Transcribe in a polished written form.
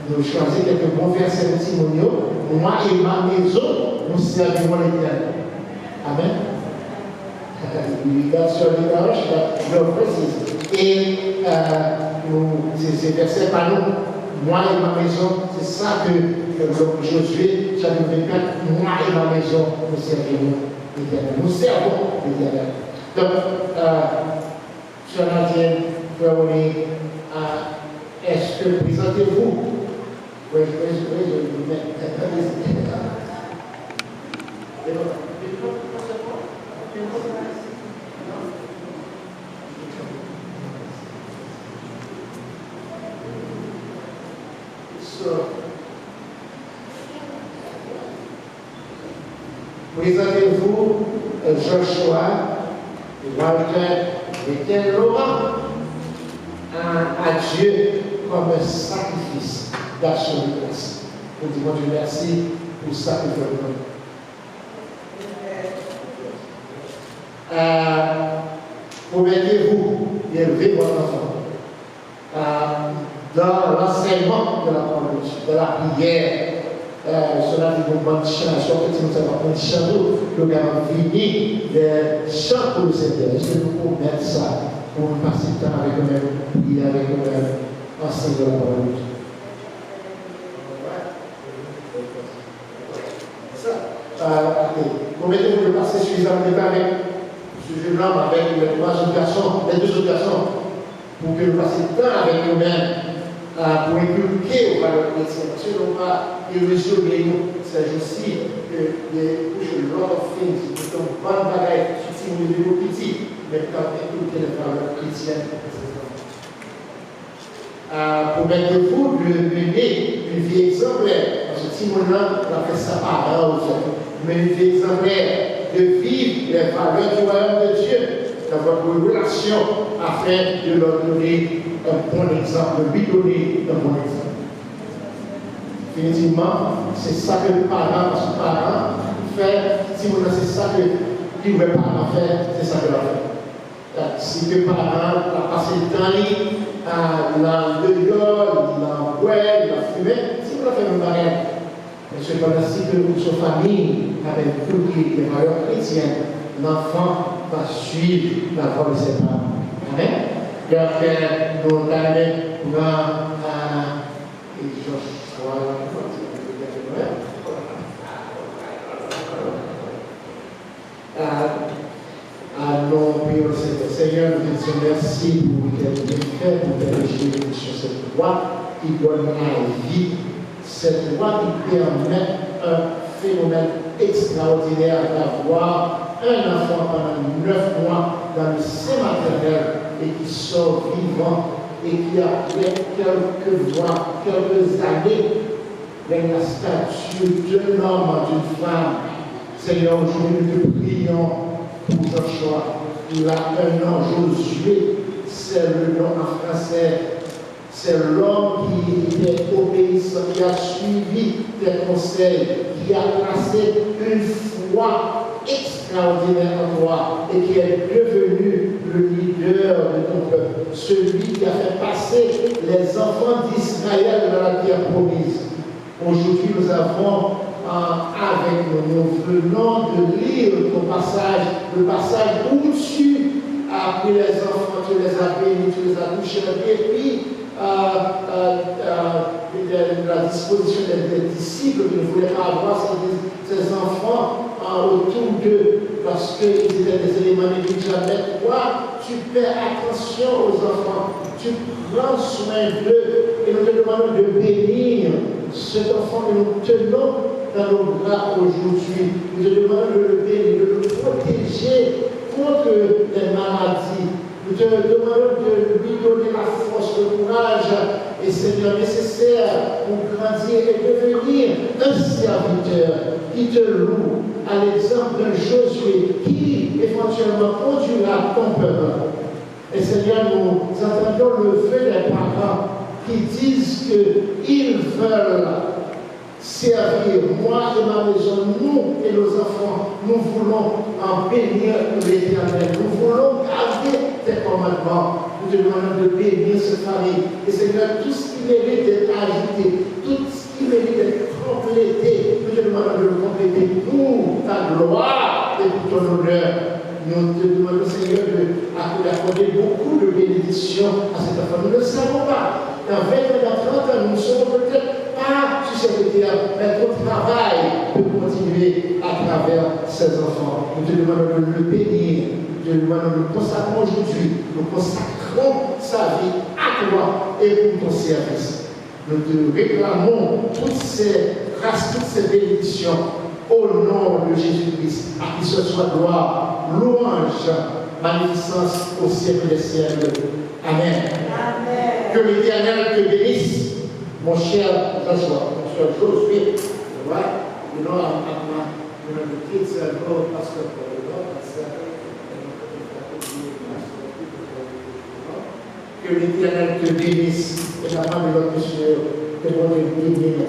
Nous choisissons quelques bons versets de Timonio. Moi et ma maison, nous servirons l'Éternel. Amen. Il regarde sur les gauches, je précise. Et ces versets par nous, moi et ma maison, c'est ça que Josué, chapitre 24, moi et ma maison, nous servirons l'Éternel. Nous servons l'Éternel. Donc, sur l'Indien, est-ce que présentez-vous? Oui, je mets. Présentez-vous Joshua, Walter et Laurent à Dieu comme un sacrifice d'action de grâce. Nous disons Dieu merci pour ça que vous faites. Promettez-vous d'élever votre enfant dans l'enseignement de la parole de Dieu, de la prière. Cela dit une bonne chant, soit que nous avons un chant, nous avons fini des chants pour le Seigneur. Est-ce que nous pouvons mettre ça pour passer le temps avec eux-mêmes, prier avec eux-mêmes, enseigner la parole de Dieu? Promettez-vous de passer suffisamment de temps avec ce jeune homme, avec les deux autres garçons, pour que nous passions le temps avec eux-mêmes. Pour inculquer aux valeurs chrétiennes, parce que nous pas irrésolver nous, c'est aussi que des lot of things, qui sont bonnes bagailles, surtout au niveau petit, mais quand inculquer les valeurs chrétiennes, promettez-vous de mener une vie exemplaire, parce que si mon homme a fait sa parole, mais une vie exemplaire de vivre les valeurs du royaume de Dieu dans votre relation afin de leur donner un bon exemple, lui donner un bon exemple. Définitivement, c'est ça que les parents, parce que les parents font, si vous c'est ça que les parents font, c'est ça que leur fait. Si les parents ont passé le temps, dans le dehors, dans le bois, dans la fumée, si vous faites une barrière, mais cependant, si que votre famille avec toutes les valeurs chrétiennes, l'enfant va suivre la voie de ses parents. Amen. Donc, nous allons nous prions le Seigneur, nous disons merci pour ce que vous avez fait, pour télécharger sur cette voie qui donne la vie, cette voie qui permet un phénomène extraordinaire d'avoir un enfant pendant 9 mois dans le sein maternel et qui sort vivant et qui après quelques mois, quelques années, dans la stature d'un homme, d'une femme. Seigneur, aujourd'hui nous te prions pour Joshua. Il a un nom, Josué, c'est le nom en français. C'est l'homme qui est obéissant, qui a suivi tes conseils, qui a placé une foi extraordinaire en toi et qui est devenu le leader de ton peuple, celui qui a fait passer les enfants d'Israël dans la terre promise. Aujourd'hui, nous avons avec nous venons de lire ton passage, le passage où tu as pris les enfants, tu les as bénis, tu les as touchés, et puis la disposition des disciples qui ne voulaient pas avoir ces enfants autour d'eux parce qu'ils étaient des éléments négligeables. Mais toi, tu fais attention aux enfants, tu prends soin d'eux et nous te demandons de bénir cet enfant que nous tenons dans nos bras aujourd'hui. Nous te demandons de le bénir, de le protéger contre les maladies. Nous te demandons de lui donner la force, le courage et Seigneur nécessaire pour grandir et devenir un serviteur qui te loue à l'exemple d'un Josué qui éventuellement conduira ton peuple. Et Seigneur, nous entendons le vœu des parents qui disent qu'ils veulent servir moi et ma maison, nous et nos enfants, nous voulons en bénir l'Éternel. Nous voulons garder tes commandements. Nous te demandons de bénir cette famille. Et Seigneur, tout ce qui mérite d'être ajouté, Nous te demandons, Seigneur, d'accorder beaucoup de bénédictions à cette enfant. Nous ne le savons pas. Dans 20 ans, dans 30 ans, nous ne serons peut-être pas sur cette terre, mais notre travail peut continuer à travers ces enfants. Nous te demandons de le bénir. Nous te demandons de le consacrer aujourd'hui. Nous consacrons sa vie à toi et pour ton service. Nous te réclamons toutes ces grâces, toutes ces bénédictions au nom de Jésus-Christ, à qui ce soit gloire, louange, magnificence au siècle des siècles. Amen. Amen. Que l'Éternel te bénisse, mon cher Joshua, mon cher Josué. Right? You know, the kids go pastor for the Lord. Que l'Éternel te bénisse et la femme de notre Monsieur te donne une bénédiction.